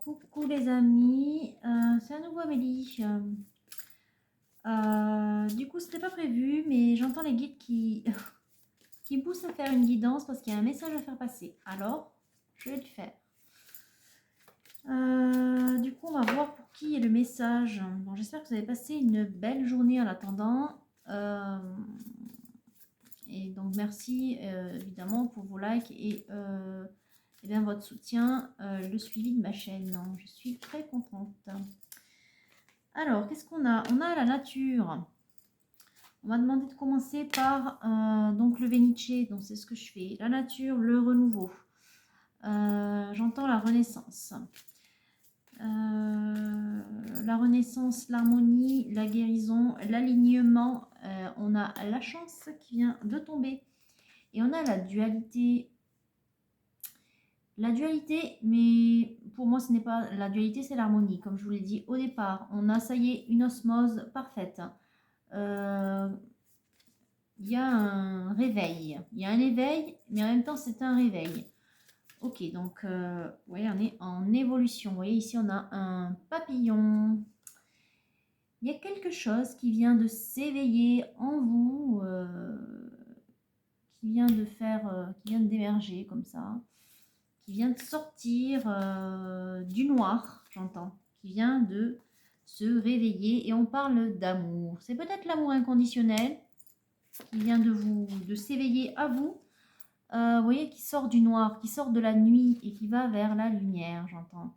Coucou les amis, c'est à nouveau Amélie. Du coup, c'était pas prévu, mais j'entends les guides qui me poussent à faire une guidance parce qu'il y a un message à faire passer. Alors, je vais le faire. Du coup, on va voir pour qui est le message. Bon, j'espère que vous avez passé une belle journée en attendant. Et donc, merci évidemment pour vos likes et bien, votre soutien, le suivi de ma chaîne. Je suis très contente. Alors, qu'est-ce qu'on a? On a la nature. On m'a demandé de commencer par donc le Véniché, donc c'est ce que je fais. La nature, le renouveau. J'entends la renaissance. La renaissance, l'harmonie, la guérison, l'alignement. On a la chance qui vient de tomber. Et on a la dualité. La dualité, mais pour moi, ce n'est pas la dualité, c'est l'harmonie. Comme je vous l'ai dit au départ, on a, ça y est, une osmose parfaite. Il y a un réveil. Il y a un éveil, mais en même temps, c'est un réveil. Ok, donc, vous voyez, on est en évolution. Vous voyez, ici, on a un papillon. Il y a quelque chose qui vient de s'éveiller en vous, qui vient de faire, qui vient d'émerger comme ça. Qui vient de sortir du noir, j'entends, qui vient de se réveiller et on parle d'amour. C'est peut-être l'amour inconditionnel qui vient de s'éveiller à vous. Vous voyez, qui sort du noir, qui sort de la nuit et qui va vers la lumière, j'entends.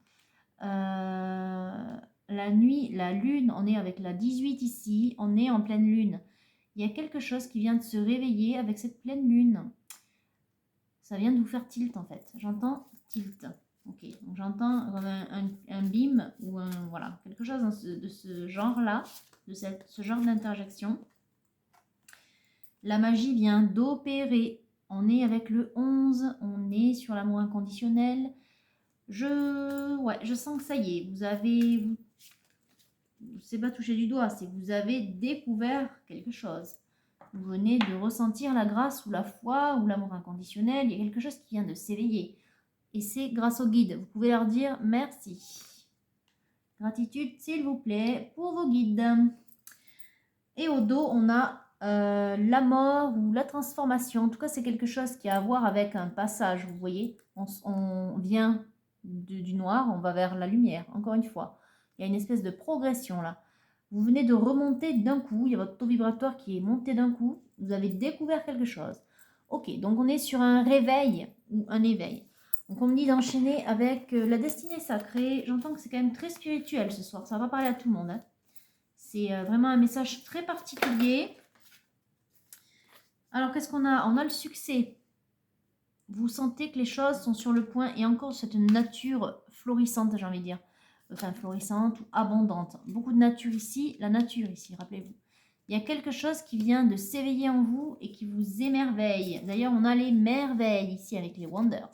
La nuit, la lune, on est avec la 18 ici, on est en pleine lune. Il y a quelque chose qui vient de se réveiller avec cette pleine lune. Ça vient de vous faire tilt en fait. J'entends tilt. Ok, donc j'entends un beam ou voilà, quelque chose de ce genre-là, de ce genre d'interjection. La magie vient d'opérer. On est avec le 11, on est sur l'amour inconditionnel. Je sens que ça y est, c'est pas touché du doigt, c'est que vous avez découvert quelque chose. Vous venez de ressentir la grâce ou la foi ou l'amour inconditionnel. Il y a quelque chose qui vient de s'éveiller. Et c'est grâce aux guides. Vous pouvez leur dire merci. Gratitude, s'il vous plaît, pour vos guides. Et au dos, on a la mort ou la transformation. En tout cas, c'est quelque chose qui a à voir avec un passage. Vous voyez, on vient du noir, on va vers la lumière. Encore une fois, il y a une espèce de progression là. Vous venez de remonter d'un coup, il y a votre taux vibratoire qui est monté d'un coup, vous avez découvert quelque chose. Ok, donc on est sur un réveil ou un éveil. Donc on me dit d'enchaîner avec la destinée sacrée. J'entends que c'est quand même très spirituel ce soir, ça va parler à tout le monde. Hein. C'est vraiment un message très particulier. Alors qu'est-ce qu'on a? On a le succès. Vous sentez que les choses sont sur le point et encore cette nature florissante, j'ai envie de dire. Enfin, florissante ou abondante. Beaucoup de nature ici, la nature ici, rappelez-vous. Il y a quelque chose qui vient de s'éveiller en vous et qui vous émerveille. D'ailleurs, on a les merveilles ici avec les wonders.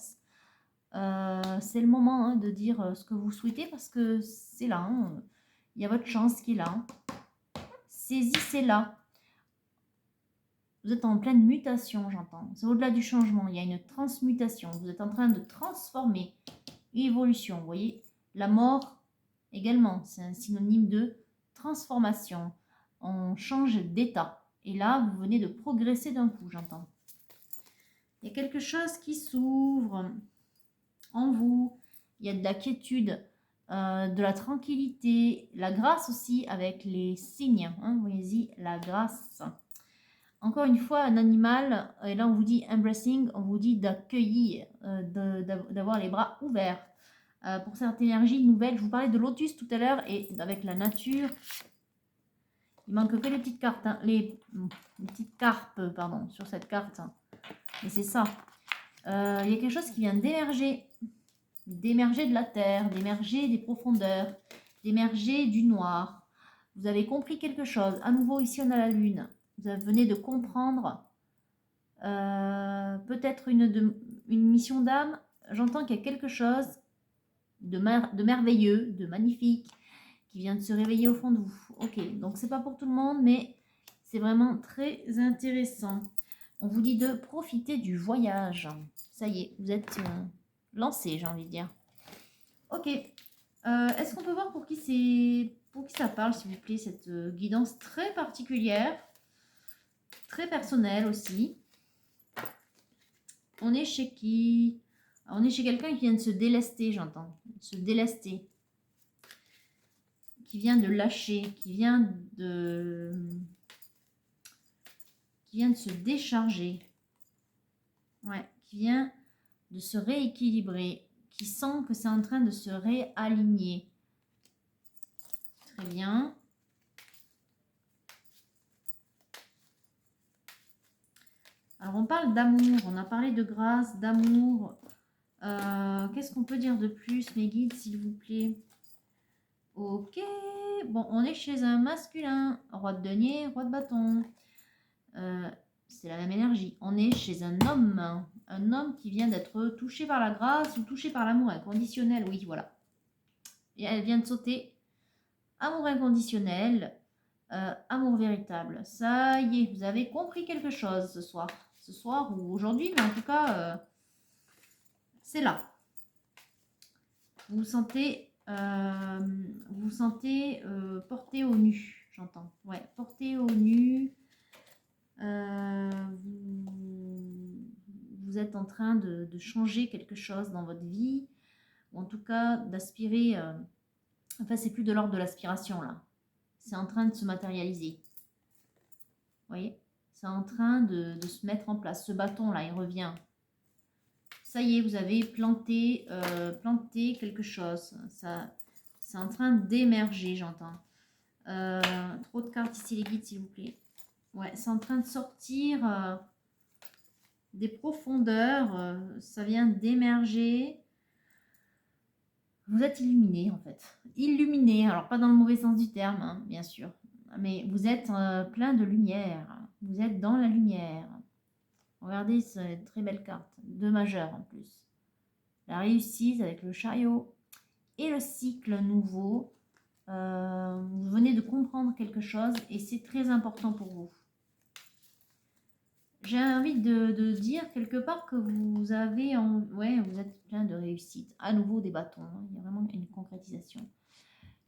C'est le moment hein, de dire ce que vous souhaitez parce que c'est là. Hein. Il y a votre chance qui est là. Saisissez-la. Vous êtes en pleine mutation, j'entends. C'est au-delà du changement. Il y a une transmutation. Vous êtes en train de transformer. Évolution, vous voyez. La mort également, c'est un synonyme de transformation. On change d'état. Et là, vous venez de progresser d'un coup, j'entends. Il y a quelque chose qui s'ouvre en vous. Il y a de la quiétude, de la tranquillité, la grâce aussi avec les signes. Hein, voyez-y, la grâce. Encore une fois, un animal, et là on vous dit embracing, on vous dit d'accueillir, d'avoir les bras ouverts. Pour cette énergie nouvelle, je vous parlais de lotus tout à l'heure et avec la nature. Il manque que les petites cartes, hein, les petites carpes, pardon, sur cette carte. Et c'est ça. Il y a quelque chose qui vient d'émerger de la terre, d'émerger des profondeurs, d'émerger du noir. Vous avez compris quelque chose. À nouveau, ici, on a la lune. Vous venez de comprendre peut-être une mission d'âme. J'entends qu'il y a quelque chose de merveilleux, de magnifique, qui vient de se réveiller au fond de vous. Ok, donc c'est pas pour tout le monde, mais c'est vraiment très intéressant. On vous dit de profiter du voyage. Ça y est, vous êtes lancé, j'ai envie de dire. Ok, Est-ce qu'on peut voir pour qui ça parle, s'il vous plaît, cette guidance très particulière, très personnelle aussi. On est chez qui? On est chez quelqu'un qui vient de se délester, j'entends. Se délester. Qui vient de lâcher, qui vient de se décharger. Ouais, qui vient de se rééquilibrer, qui sent que c'est en train de se réaligner. Très bien. Alors, on parle d'amour, on a parlé de grâce, d'amour. Qu'est-ce qu'on peut dire de plus, mes guides, s'il vous plaît? Ok. Bon, on est chez un masculin. Roi de denier, roi de bâton. C'est la même énergie. On est chez un homme qui vient d'être touché par la grâce ou touché par l'amour inconditionnel. Oui, voilà. Et elle vient de sauter. Amour inconditionnel, amour véritable. Ça y est, vous avez compris quelque chose ce soir. Ce soir ou aujourd'hui, mais en tout cas, c'est là. Vous vous sentez porté au nu, j'entends. Ouais, porté au nu. Vous êtes en train de changer quelque chose dans votre vie, ou en tout cas d'aspirer. Enfin, c'est plus de l'ordre de l'aspiration là. C'est en train de se matérialiser. Vous voyez? C'est en train de se mettre en place. Ce bâton là, il revient. Ça y est, vous avez planté quelque chose. Ça, c'est en train d'émerger, j'entends. Trop de cartes ici, les guides, s'il vous plaît. Ouais, c'est en train de sortir des profondeurs. Ça vient d'émerger. Vous êtes illuminé, en fait. Illuminé, alors pas dans le mauvais sens du terme, hein, bien sûr. Mais vous êtes plein de lumière. Vous êtes dans la lumière. Regardez cette très belle carte. 2 majeurs en plus. La réussite avec le chariot et le cycle nouveau. Vous venez de comprendre quelque chose et c'est très important pour vous. J'ai envie de dire quelque part que vous avez, ouais, vous êtes plein de réussite. À nouveau des bâtons, hein. Il y a vraiment une concrétisation.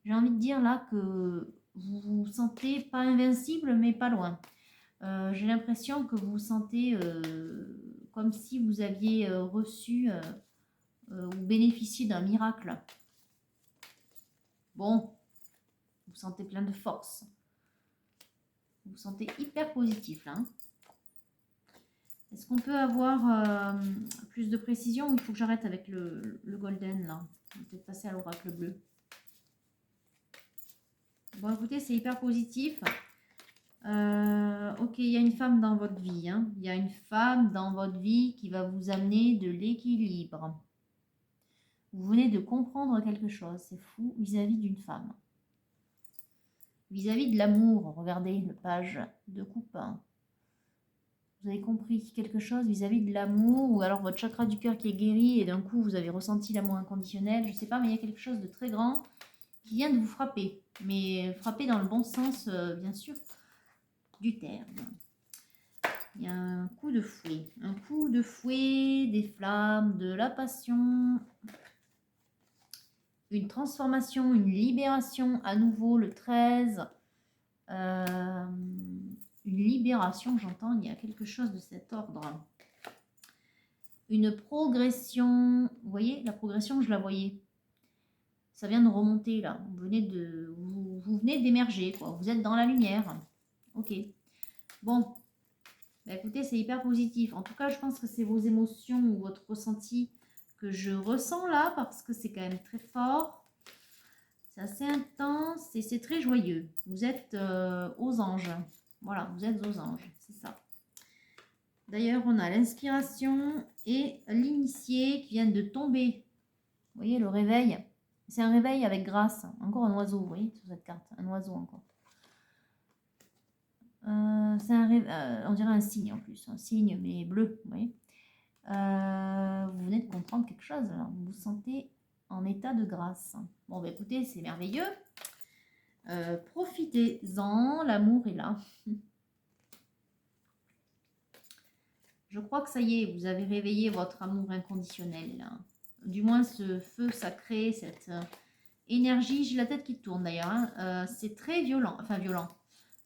J'ai envie de dire là que vous vous sentez pas invincible, mais pas loin. J'ai l'impression que vous vous sentez comme si vous aviez reçu ou bénéficié d'un miracle. Bon, vous vous sentez plein de force. Vous vous sentez hyper positif là. Hein. Est-ce qu'on peut avoir plus de précision ou il faut que j'arrête avec le golden là? On va peut-être passer à l'oracle bleu. Bon, écoutez, c'est hyper positif. Ok, il y a une femme dans votre vie. Hein. Il y a une femme dans votre vie qui va vous amener de l'équilibre. Vous venez de comprendre quelque chose, c'est fou, vis-à-vis d'une femme. Vis-à-vis de l'amour, regardez le page de coupe. Vous avez compris quelque chose vis-à-vis de l'amour, ou alors votre chakra du cœur qui est guéri et d'un coup vous avez ressenti l'amour inconditionnel, je ne sais pas, mais il y a quelque chose de très grand qui vient de vous frapper. Mais frapper dans le bon sens, bien sûr, du terme. Il y a un coup de fouet, des flammes, de la passion, une transformation, une libération à nouveau le 13. Une libération, j'entends, il y a quelque chose de cet ordre. Une progression, vous voyez, la progression, je la voyais. Ça vient de remonter là. Vous venez d'émerger, quoi. Vous êtes dans la lumière. Ok. Bon. Bah, écoutez, c'est hyper positif. En tout cas, je pense que c'est vos émotions ou votre ressenti que je ressens là parce que c'est quand même très fort. C'est assez intense et c'est très joyeux. Vous êtes aux anges. Voilà, vous êtes aux anges. C'est ça. D'ailleurs, on a l'inspiration et l'initié qui viennent de tomber. Vous voyez, le réveil. C'est un réveil avec grâce. Encore un oiseau, vous voyez, sur cette carte. Un oiseau encore. C'est un réveil, on dirait un signe en plus. Un signe, mais bleu, vous voyez. Vous venez de comprendre quelque chose. Alors, vous vous sentez en état de grâce. Bon, bah, écoutez, c'est merveilleux. Profitez-en, l'amour est là. Je crois que ça y est, vous avez réveillé votre amour inconditionnel. Là. Du moins, ce feu sacré, Énergie, j'ai la tête qui tourne d'ailleurs. Hein. C'est très violent. Enfin, violent.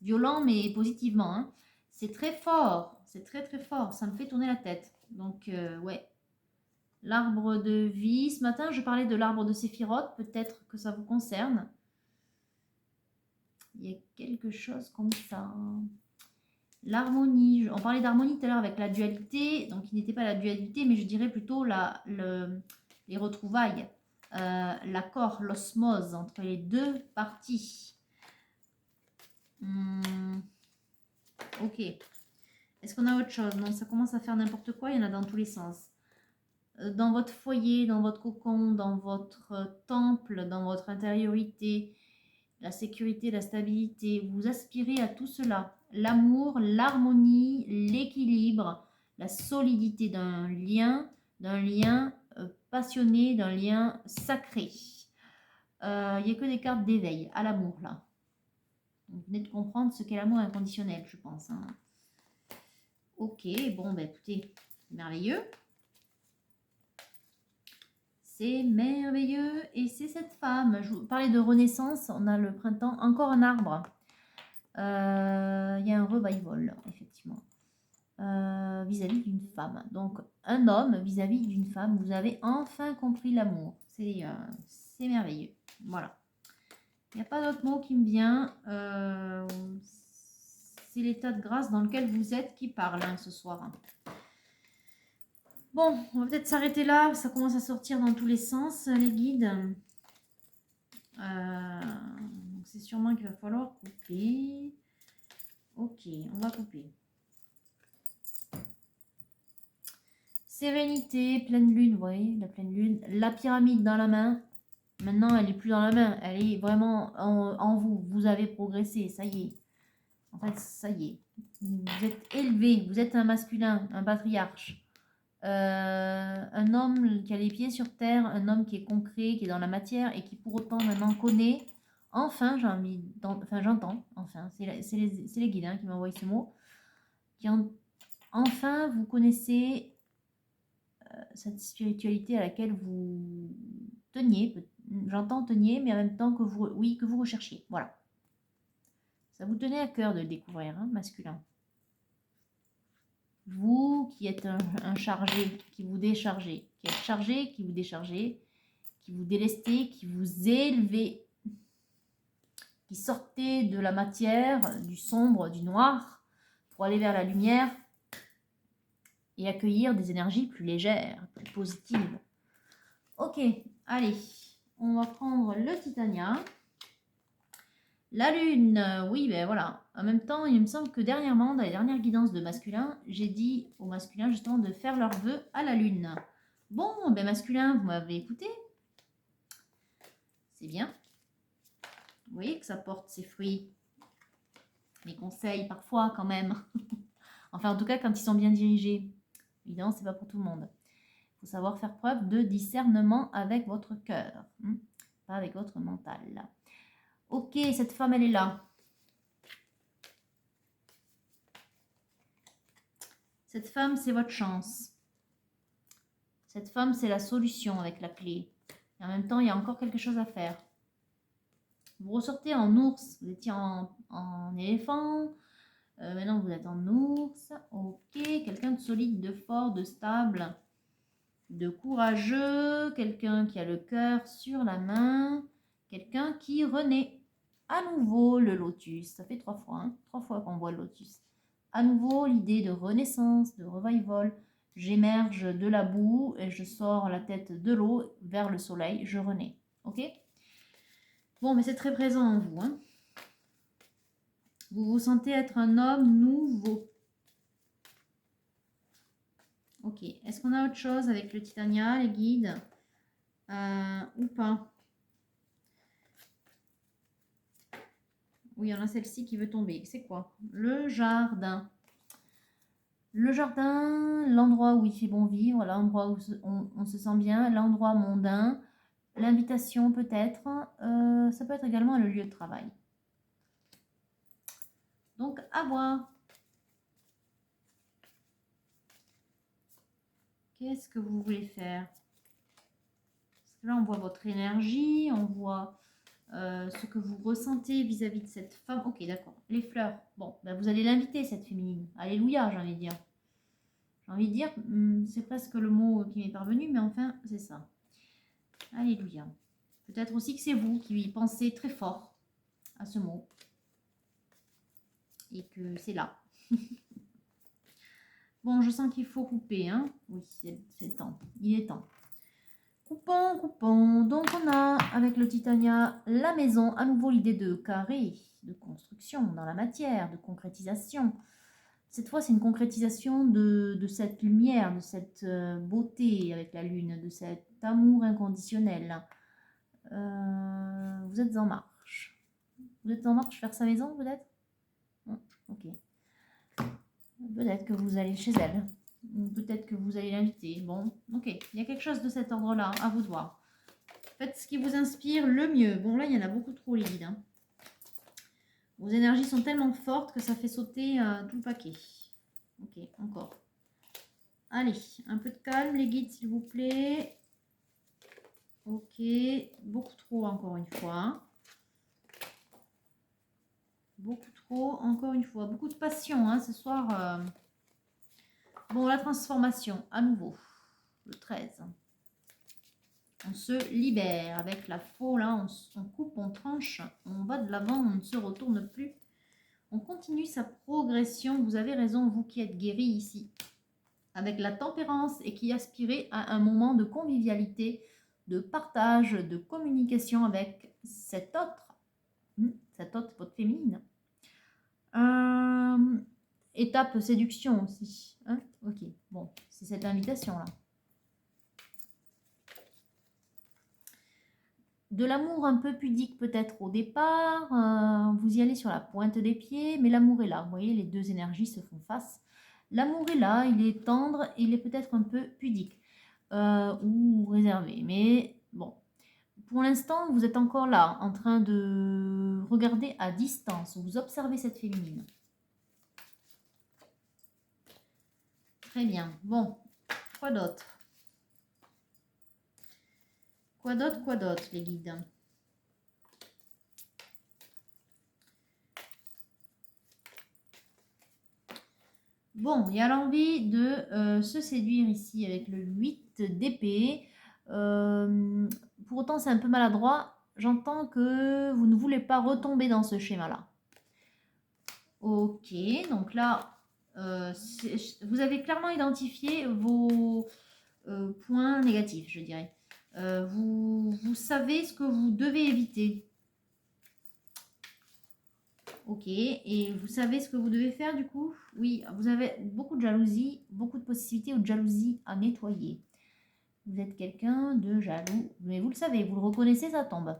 Violent, mais positivement. Hein. C'est très fort. C'est très très fort. Ça me fait tourner la tête. Donc, ouais. L'arbre de vie. Ce matin, je parlais de l'arbre de Séphiroth. Peut-être que ça vous concerne. Il y a quelque chose comme ça. L'harmonie. On parlait d'harmonie tout à l'heure avec la dualité. Donc, il n'était pas la dualité, mais je dirais plutôt les retrouvailles. L'accord, l'osmose entre les deux parties. Ok. Est-ce qu'on a autre chose? Non, ça commence à faire n'importe quoi. Il y en a dans tous les sens. Dans votre foyer, dans votre cocon, dans votre temple, dans votre intériorité, la sécurité, la stabilité. Vous aspirez à tout cela. L'amour, l'harmonie, l'équilibre, la solidité d'un lien passionné, d'un lien sacré. Il n'y a que des cartes d'éveil à l'amour là. Vous venez de comprendre ce qu'est l'amour inconditionnel, je pense. Hein. Ok, bon, ben écoutez, c'est merveilleux. C'est merveilleux. Et c'est cette femme. Je vous parlais de renaissance. On a le printemps. Encore un arbre. Il y a un revival, effectivement. Vis-à-vis d'une femme. Donc, un homme vis-à-vis d'une femme. Vous avez enfin compris l'amour. C'est merveilleux. Voilà. Il n'y a pas d'autre mot qui me vient. C'est l'état de grâce dans lequel vous êtes qui parle hein, ce soir. Bon, on va peut-être s'arrêter là. Ça commence à sortir dans tous les sens, les guides. C'est sûrement qu'il va falloir couper. Ok, on va couper. Sérénité, pleine lune, vous voyez, la pleine lune. La pyramide dans la main. Maintenant, elle n'est plus dans la main. Elle est vraiment en vous. Vous avez progressé, ça y est. En fait, ça y est. Vous êtes élevé. Vous êtes un masculin, un patriarche. Un homme qui a les pieds sur terre, un homme qui est concret, qui est dans la matière et qui pour autant maintenant connaît, enfin j'entends, enfin c'est les guides hein, qui m'envoient ce mot, enfin vous connaissez cette spiritualité à laquelle vous teniez, j'entends teniez, mais en même temps que vous recherchiez, voilà. Ça vous tenait à cœur de le découvrir, hein, masculin. Vous qui êtes un chargé, qui vous déchargez, qui êtes chargé, qui vous déchargez, qui vous délestez, qui vous élevez, qui sortez de la matière, du sombre, du noir, pour aller vers la lumière et accueillir des énergies plus légères, plus positives. Ok, allez, on va prendre le Titania. La lune, oui, ben voilà. En même temps, il me semble que dernièrement, dans les dernières guidances de masculin, j'ai dit aux masculins justement de faire leurs vœux à la lune. Bon, ben masculin, vous m'avez écouté. C'est bien. Vous voyez que ça porte ses fruits. Mes conseils, parfois, quand même. Enfin, en tout cas, quand ils sont bien dirigés. Évidemment, c'est pas pour tout le monde. Il faut savoir faire preuve de discernement avec votre cœur. Pas avec votre mental. Ok, cette femme, elle est là. Cette femme, c'est votre chance. Cette femme, c'est la solution avec la clé. Et en même temps, il y a encore quelque chose à faire. Vous ressortez en ours. Vous étiez en éléphant. Maintenant, vous êtes en ours. Ok, quelqu'un de solide, de fort, de stable, de courageux. Quelqu'un qui a le cœur sur la main. Quelqu'un qui renaît. À nouveau, le lotus. Ça fait 3 fois. Hein, 3 fois qu'on voit le lotus. À nouveau, l'idée de renaissance, de revival. J'émerge de la boue et je sors la tête de l'eau vers le soleil. Je renais. Ok? Bon, mais c'est très présent en vous. Hein. Vous vous sentez être un homme nouveau. Ok. Est-ce qu'on a autre chose avec le Titania, les guides ou pas? Oui, il y en a celle-ci qui veut tomber. C'est quoi? Le jardin. Le jardin, l'endroit où il fait bon vivre, l'endroit où on se sent bien, l'endroit mondain, l'invitation peut-être. Ça peut être également le lieu de travail. Donc, à voir. Qu'est-ce que vous voulez faire? Là, on voit votre énergie, on voit ce que vous ressentez vis-à-vis de cette femme. Ok, d'accord. Les fleurs. Bon, ben vous allez l'inviter, cette féminine. Alléluia, j'ai envie de dire. J'ai envie de dire, c'est presque le mot qui m'est parvenu, mais enfin, c'est ça. Alléluia. Peut-être aussi que c'est vous qui pensez très fort à ce mot. Et que c'est là. Bon, je sens qu'il faut couper, hein. Oui, c'est le temps. Il est temps. Coupons, coupons. Donc, on a, avec le Titania, la maison. À nouveau, l'idée de carré, de construction dans la matière, de concrétisation. Cette fois, c'est une concrétisation de cette lumière, de cette beauté avec la lune, de cet amour inconditionnel. Vous êtes en marche. Vous êtes en marche vers sa maison, peut-être? Ok. Peut-être que vous allez chez elle. Ou peut-être que vous allez l'inviter. Bon, ok. Il y a quelque chose de cet ordre-là, à vous de voir. Faites ce qui vous inspire le mieux. Bon, là, il y en a beaucoup trop, les guides. Hein. Vos énergies sont tellement fortes que ça fait sauter tout le paquet. Ok, encore. Allez, un peu de calme, les guides, s'il vous plaît. Ok, beaucoup trop, encore une fois. Beaucoup trop, encore une fois. Beaucoup de passion, hein, ce soir. Bon, la transformation, à nouveau. Le 13. On se libère avec la faux, là, on coupe, on tranche, on va de l'avant, on ne se retourne plus. On continue sa progression. Vous avez raison, vous qui êtes guéri ici. Avec la tempérance et qui aspirez à un moment de convivialité, de partage, de communication avec cet autre, votre féminine. Étape séduction aussi. Hein, ok, bon, c'est cette invitation-là. De l'amour un peu pudique peut-être au départ, vous y allez sur la pointe des pieds, mais l'amour est là. Vous voyez, les deux énergies se font face. L'amour est là, il est tendre, il est peut-être un peu pudique ou réservé. Mais bon, pour l'instant, vous êtes encore là, en train de regarder à distance. Vous observez cette féminine. Très bien. Bon, quoi d'autre? Quoi d'autre, les guides? Bon, il y a l'envie de se séduire ici avec le 8 d'épée. Pour autant, c'est un peu maladroit. J'entends que vous ne voulez pas retomber dans ce schéma-là. Ok, donc là, vous avez clairement identifié vos points négatifs, je dirais. Vous savez ce que vous devez éviter. Ok, et vous savez ce que vous devez faire du coup? Oui, vous avez beaucoup de jalousie, beaucoup de possibilités ou de jalousie à nettoyer. Vous êtes quelqu'un de jaloux, mais vous le savez, vous le reconnaissez, ça tombe.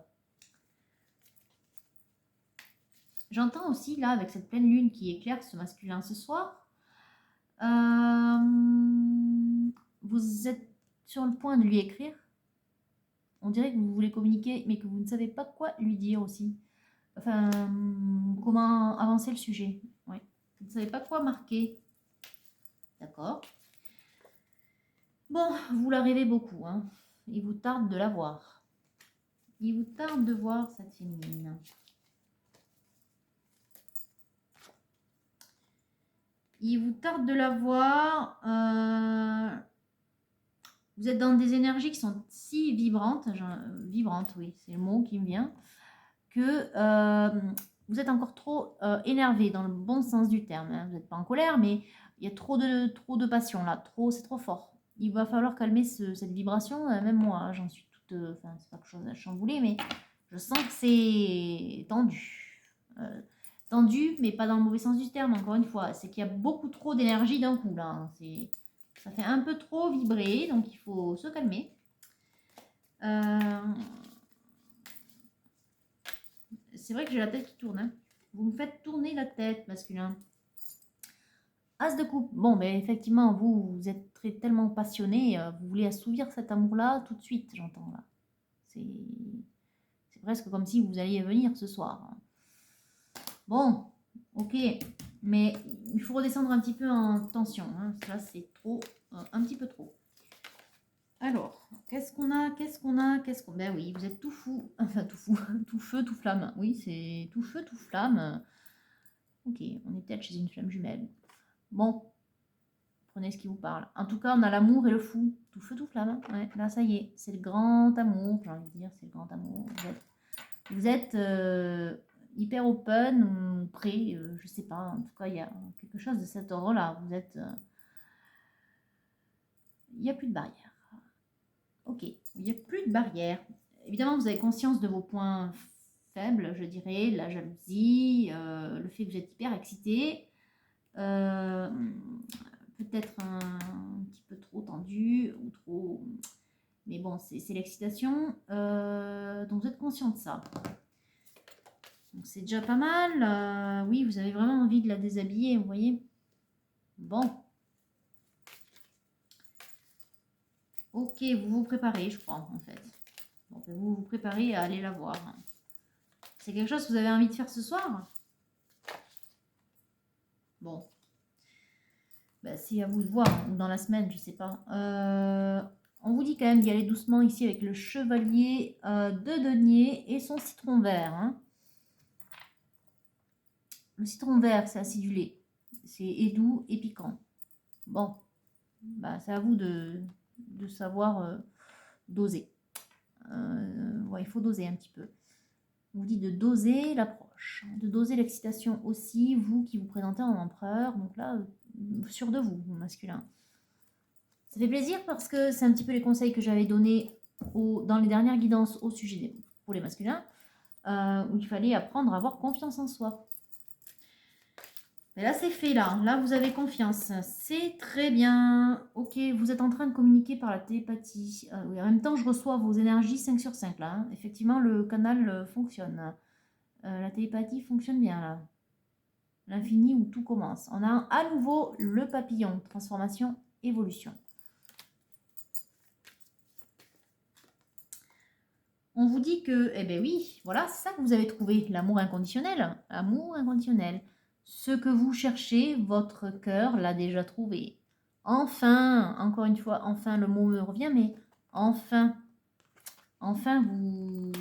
J'entends aussi là, avec cette pleine lune qui éclaire ce masculin ce soir, vous êtes sur le point de lui écrire. On dirait que vous voulez communiquer, mais que vous ne savez pas quoi lui dire aussi. Enfin, comment avancer le sujet. Oui. Vous ne savez pas quoi marquer. D'accord. Bon, vous la rêvez beaucoup. Hein. Il vous tarde de la voir. Il vous tarde de voir cette féminine. Il vous tarde de la voir. Vous êtes dans des énergies qui sont si vibrantes. Vibrantes, oui, c'est le mot qui me vient. Que vous êtes encore trop énervé dans le bon sens du terme. Hein. Vous n'êtes pas en colère, mais il y a trop de passion là. C'est trop fort. Il va falloir calmer cette vibration. Même moi, hein, j'en suis toute... Enfin, c'est pas quelque chose à chambouler, mais je sens que c'est tendu. Tendu, mais pas dans le mauvais sens du terme, encore une fois. C'est qu'il y a beaucoup trop d'énergie d'un coup, là. Hein. Ça fait un peu trop vibrer, donc il faut se calmer. C'est vrai que j'ai la tête qui tourne. Hein. Vous me faites tourner la tête, masculin. As de coupe. Bon, mais effectivement, vous êtes tellement passionné. Vous voulez assouvir cet amour-là tout de suite, j'entends là. C'est presque comme si vous alliez venir ce soir. Bon, ok. Mais il faut redescendre un petit peu en tension. Hein. Ça, c'est trop, un petit peu trop. Alors, qu'est-ce qu'on a? Ben oui, vous êtes tout fou. Enfin, tout fou. Tout feu, tout flamme. Oui, c'est tout feu, tout flamme. Ok, on est peut-être chez une flamme jumelle. Bon, prenez ce qui vous parle. En tout cas, on a l'amour et le fou. Tout feu, tout flamme. Ouais, là, ça y est. C'est le grand amour, j'ai envie de dire. C'est le grand amour. Vous êtes hyper open ou prêt. Je sais pas. En tout cas, il y a quelque chose de cet ordre-là. Vous êtes... il n'y a plus de barrière. Ok, il n'y a plus de barrière. Évidemment, vous avez conscience de vos points faibles, je dirais, la jalousie, le fait que vous êtes hyper excité, peut-être un petit peu trop tendu ou trop... Mais bon, c'est l'excitation, donc vous êtes conscient de ça. Donc c'est déjà pas mal. Oui, vous avez vraiment envie de la déshabiller, vous voyez. Bon. Ok, vous vous préparez, je crois, en fait. Bon, vous vous préparez à aller la voir. C'est quelque chose que vous avez envie de faire ce soir? Bon. Bah, c'est à vous de voir, ou dans la semaine, je sais pas. On vous dit quand même d'y aller doucement ici avec le chevalier de denier et son citron vert. Hein. Le citron vert, c'est acidulé. C'est doux et piquant. Bon, bah, c'est à vous de savoir doser. Ouais, il faut doser un petit peu. On vous dit de doser l'approche, de doser l'excitation aussi, vous qui vous présentez en empereur. Donc là, sûr de vous, masculin. Ça fait plaisir parce que c'est un petit peu les conseils que j'avais donnés dans les dernières guidances au sujet pour les masculins, où il fallait apprendre à avoir confiance en soi. Mais là, c'est fait, là. Là, vous avez confiance. C'est très bien. Ok, vous êtes en train de communiquer par la télépathie. Oui, en même temps, je reçois vos énergies 5 sur 5, là. Hein. Effectivement, le canal fonctionne. La télépathie fonctionne bien, là. L'infini où tout commence. On a à nouveau le papillon. Transformation, évolution. On vous dit que, eh bien oui, voilà, c'est ça que vous avez trouvé, l'amour inconditionnel. Amour inconditionnel. Ce que vous cherchez, votre cœur l'a déjà trouvé. Enfin, encore une fois, enfin, le mot me revient, mais enfin, enfin, vous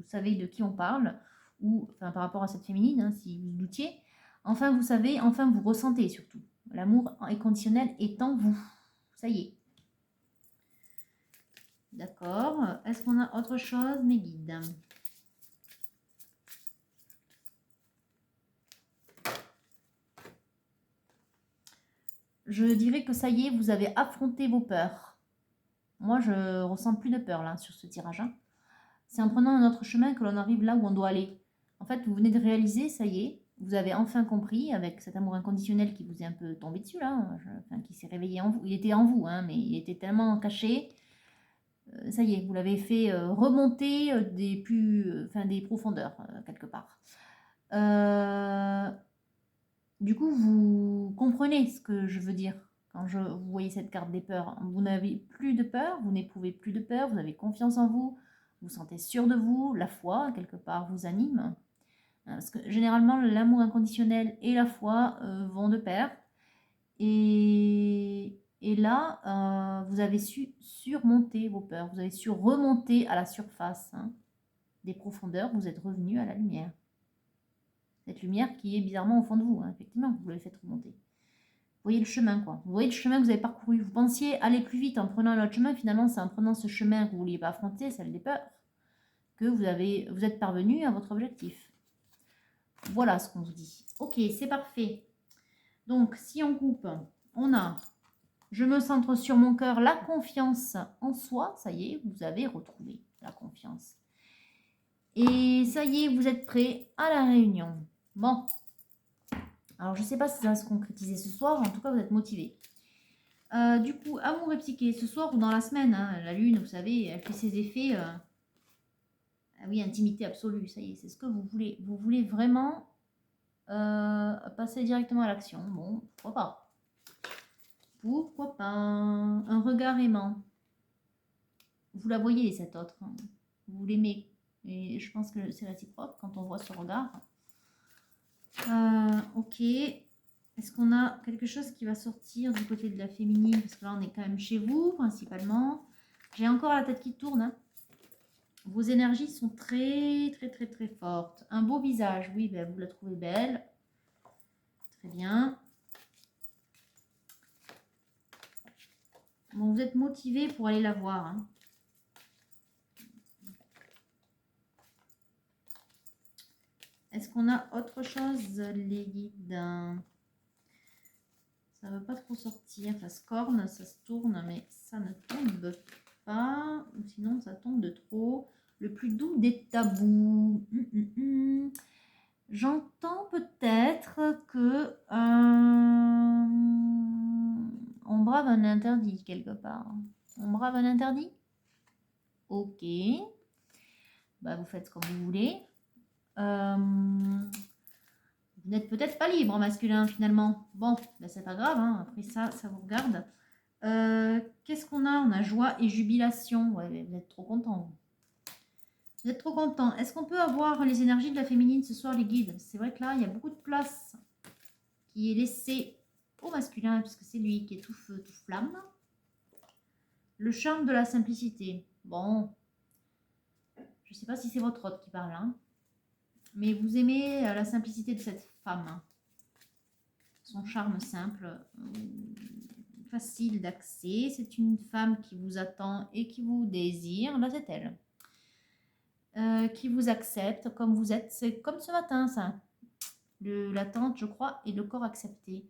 savez de qui on parle, ou enfin, par rapport à cette féminine, hein, si vous doutiez. Enfin, vous savez, enfin, vous ressentez surtout. L'amour inconditionnel est en vous. Ça y est. D'accord. Est-ce qu'on a autre chose, mes guides? Je dirais que ça y est, vous avez affronté vos peurs. Moi, je ressens plus de peur là sur ce tirage. Hein. C'est en prenant un autre chemin que l'on arrive là où on doit aller. En fait, vous venez de réaliser, ça y est, vous avez enfin compris avec cet amour inconditionnel qui vous est un peu tombé dessus là, enfin, qui s'est réveillé en vous. Il était en vous, hein, mais il était tellement caché. Ça y est, vous l'avez fait remonter des profondeurs quelque part. Du coup, vous comprenez ce que je veux dire quand vous voyez cette carte des peurs. Vous n'avez plus de peur, vous n'éprouvez plus de peur, vous avez confiance en vous, vous sentez sûr de vous, la foi, quelque part, vous anime. Parce que généralement, l'amour inconditionnel et la foi vont de pair. Et là, vous avez su surmonter vos peurs, vous avez su remonter à la surface des profondeurs, vous êtes revenu à la lumière. Cette lumière qui est bizarrement au fond de vous, hein, effectivement, vous l'avez fait remonter. Vous voyez le chemin, quoi. Vous voyez le chemin que vous avez parcouru. Vous pensiez aller plus vite en prenant un autre chemin. Finalement, c'est en prenant ce chemin que vous ne vouliez pas affronter, celle des peurs, que vous êtes parvenu à votre objectif. Voilà ce qu'on vous dit. Ok, c'est parfait. Donc, si on coupe, on a « Je me centre sur mon cœur, la confiance en soi ». Ça y est, vous avez retrouvé la confiance. Et ça y est, vous êtes prêts à la réunion. Bon. Alors, je ne sais pas si ça va se concrétiser ce soir. En tout cas, vous êtes motivés. Du coup, amour et psyché, ce soir ou dans la semaine, hein, la lune, vous savez, elle fait ses effets. Ah oui, intimité absolue, ça y est, c'est ce que vous voulez. Vous voulez vraiment passer directement à l'action. Bon, pourquoi pas. Pourquoi pas. Un regard aimant. Vous la voyez, cette autre. Hein. Vous l'aimez. Et je pense que c'est réciproque quand on voit ce regard. Ok. Est-ce qu'on a quelque chose qui va sortir du côté de la féminine? Parce que là, on est quand même chez vous, principalement. J'ai encore la tête qui tourne. Hein. Vos énergies sont très, très, très, très fortes. Un beau visage, oui, ben, vous la trouvez belle. Très bien. Bon, vous êtes motivé pour aller la voir. Hein. Est-ce qu'on a autre chose, les guides? Ça ne veut pas trop sortir. Ça se corne, ça se tourne, mais ça ne tombe pas. Ou sinon, ça tombe de trop. Le plus doux des tabous. J'entends peut-être que on brave un interdit quelque part. On brave un interdit? Ok. Bah, vous faites comme vous voulez. Vous n'êtes peut-être pas libre masculin finalement. Bon, ben c'est pas grave, hein. Après ça vous regarde. Qu'est-ce qu'on a? On a joie et jubilation. Ouais, vous êtes trop content. Vous êtes trop content. Est-ce qu'on peut avoir les énergies de la féminine ce soir, les guides? C'est vrai que là, il y a beaucoup de place qui est laissée au masculin, puisque c'est lui qui est tout feu, tout flamme. Le charme de la simplicité. Bon, je ne sais pas si c'est votre hôte qui parle, hein. Mais vous aimez la simplicité de cette femme. Hein. Son charme simple, facile d'accès. C'est une femme qui vous attend et qui vous désire. Là, c'est elle. Qui vous accepte comme vous êtes. C'est comme ce matin, ça. L'attente, je crois, et le corps accepté.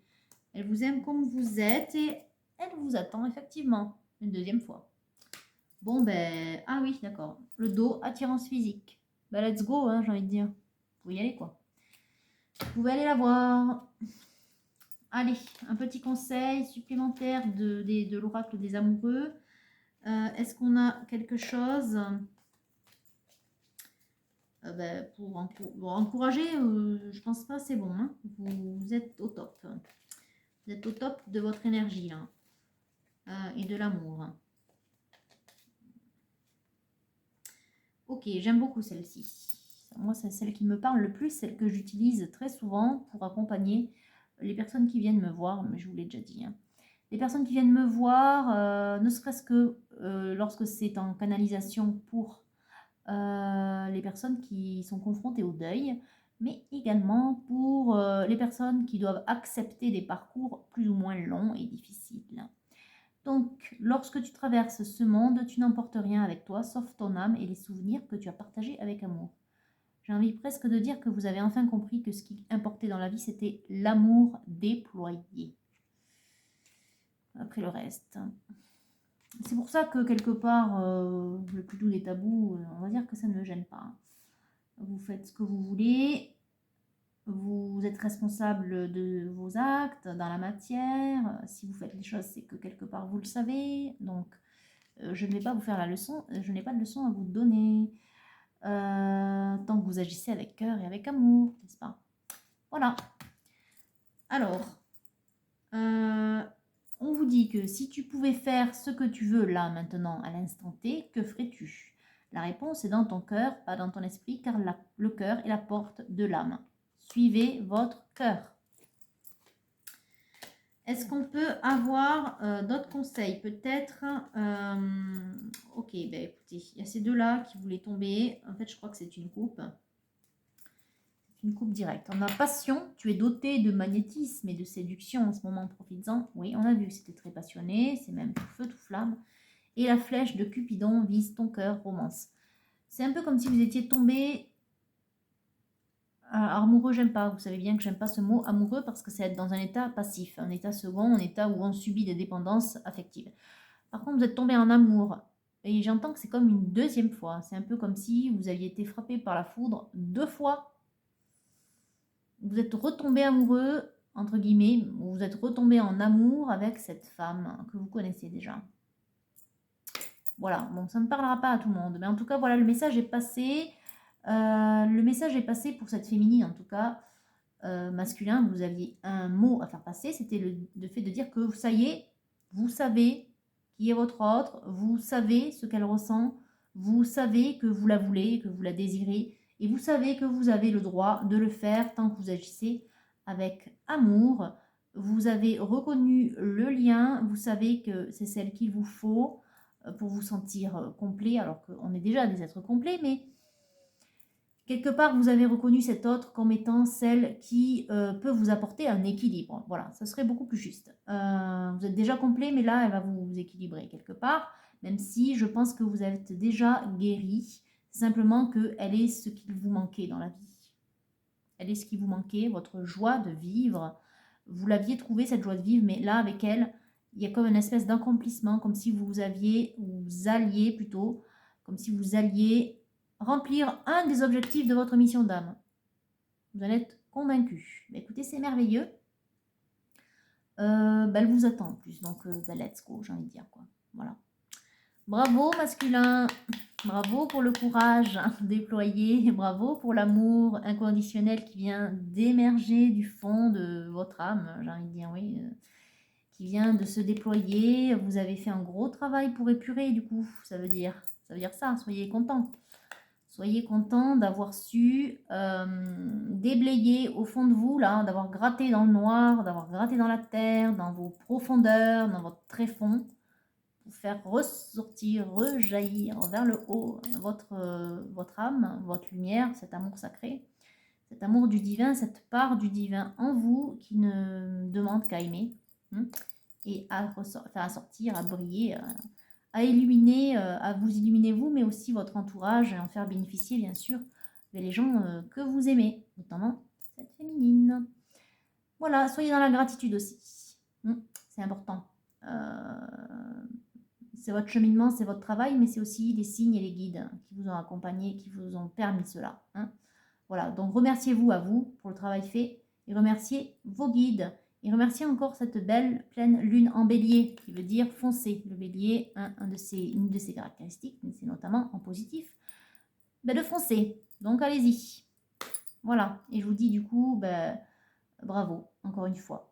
Elle vous aime comme vous êtes et elle vous attend, effectivement, une deuxième fois. Bon, ben... Ah oui, d'accord. Le dos, attirance physique. Ben, let's go, hein, j'ai envie de dire. Vous y aller, quoi. Vous pouvez aller la voir. Allez, un petit conseil supplémentaire de l'oracle des amoureux. Est-ce qu'on a quelque chose pour encourager? Je pense pas, c'est bon. Hein. Vous êtes au top. Vous êtes au top de votre énergie là, et de l'amour. Ok, j'aime beaucoup celle-ci. Moi, c'est celle qui me parle le plus, celle que j'utilise très souvent pour accompagner les personnes qui viennent me voir, mais je vous l'ai déjà dit. Hein. Les personnes qui viennent me voir, ne serait-ce que lorsque c'est en canalisation pour les personnes qui sont confrontées au deuil, mais également pour les personnes qui doivent accepter des parcours plus ou moins longs et difficiles. Donc, lorsque tu traverses ce monde, tu n'emportes rien avec toi, sauf ton âme et les souvenirs que tu as partagés avec amour. J'ai envie presque de dire que vous avez enfin compris que ce qui importait dans la vie, c'était l'amour déployé. Après le reste. C'est pour ça que quelque part, le plus doux des tabous, on va dire que ça ne me gêne pas. Vous faites ce que vous voulez. Vous êtes responsable de vos actes dans la matière. Si vous faites les choses, c'est que quelque part vous le savez. Donc, je ne vais pas vous faire la leçon. Je n'ai pas de leçon à vous donner. Tant que vous agissez avec cœur et avec amour, n'est-ce pas? Voilà. Alors, on vous dit que si tu pouvais faire ce que tu veux là, maintenant, à l'instant T, que ferais-tu? La réponse est dans ton cœur, pas dans ton esprit, car le cœur est la porte de l'âme. Suivez votre cœur. Est-ce qu'on peut avoir d'autres conseils? Peut-être... ok, ben écoutez, il y a ces deux-là qui voulaient tomber. En fait, je crois que c'est une coupe. Une coupe directe. On a passion, tu es doté de magnétisme et de séduction en ce moment, profites-en. Oui, on a vu que c'était très passionné, c'est même tout feu, tout flamme. Et la flèche de Cupidon vise ton cœur, romance. C'est un peu comme si vous étiez tombé... amoureux, j'aime pas. Vous savez bien que j'aime pas ce mot amoureux parce que c'est être dans un état passif, un état second, un état où on subit des dépendances affectives. Par contre, vous êtes tombé en amour. Et j'entends que c'est comme une deuxième fois. C'est un peu comme si vous aviez été frappé par la foudre 2 fois. Vous êtes retombé amoureux, entre guillemets, vous êtes retombé en amour avec cette femme que vous connaissez déjà. Voilà, bon, ça ne parlera pas à tout le monde. Mais en tout cas, voilà, le message est passé. Le message est passé pour cette féminine, en tout cas. Masculin, vous aviez un mot à faire passer. C'était le fait de dire que ça y est, vous savez qui est votre autre, vous savez ce qu'elle ressent, vous savez que vous la voulez, que vous la désirez. Et vous savez que vous avez le droit de le faire tant que vous agissez avec amour. Vous avez reconnu le lien, vous savez que c'est celle qu'il vous faut. pour vous sentir complet, alors qu'on est déjà des êtres complets, mais quelque part, vous avez reconnu cet autre comme étant celle qui peut vous apporter un équilibre. Voilà, ça serait beaucoup plus juste. Vous êtes déjà complet, mais là, elle va vous équilibrer quelque part, même si je pense que vous êtes déjà guéri, simplement qu'elle est ce qu'il vous manquait dans la vie. Elle est ce qui vous manquait, votre joie de vivre. Vous l'aviez trouvé, cette joie de vivre, mais là, avec elle, il y a comme une espèce d'accomplissement, comme si vous alliez plutôt, comme si vous alliez remplir un des objectifs de votre mission d'âme. Vous en êtes convaincu. Écoutez, c'est merveilleux. Elle vous attend en plus, donc let's go, j'ai envie de dire quoi. Voilà. Bravo masculin, bravo pour le courage déployé, bravo pour l'amour inconditionnel qui vient d'émerger du fond de votre âme, j'ai envie de dire oui, qui vient de se déployer. Vous avez fait un gros travail pour épurer du coup, ça veut dire ça, soyez contents. Soyez contents d'avoir su déblayer au fond de vous, là, d'avoir gratté dans le noir, d'avoir gratté dans la terre, dans vos profondeurs, dans votre tréfonds, pour faire ressortir, rejaillir vers le haut votre âme, votre lumière, cet amour sacré, cet amour du divin, cette part du divin en vous qui ne demande qu'à aimer et à sortir, à briller, à illuminer, à vous illuminer vous, mais aussi votre entourage et en faire bénéficier bien sûr les gens que vous aimez, notamment cette féminine. Voilà, soyez dans la gratitude aussi. C'est important. C'est votre cheminement, c'est votre travail, mais c'est aussi les signes et les guides qui vous ont accompagné, qui vous ont permis cela. Voilà, donc remerciez-vous à vous pour le travail fait et remerciez vos guides. Et remerciez encore cette belle pleine lune en bélier, qui veut dire foncer. Le bélier, une de ses caractéristiques, c'est notamment en positif, de foncer. Donc allez-y. Voilà, et je vous dis du coup, bravo, encore une fois.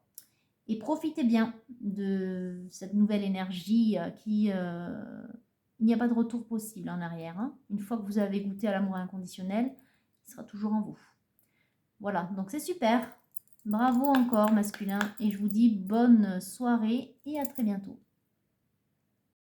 Et profitez bien de cette nouvelle énergie il n'y a pas de retour possible en arrière. Une fois que vous avez goûté à l'amour inconditionnel, il sera toujours en vous. Voilà, donc c'est super. Bravo encore masculin et je vous dis bonne soirée et à très bientôt.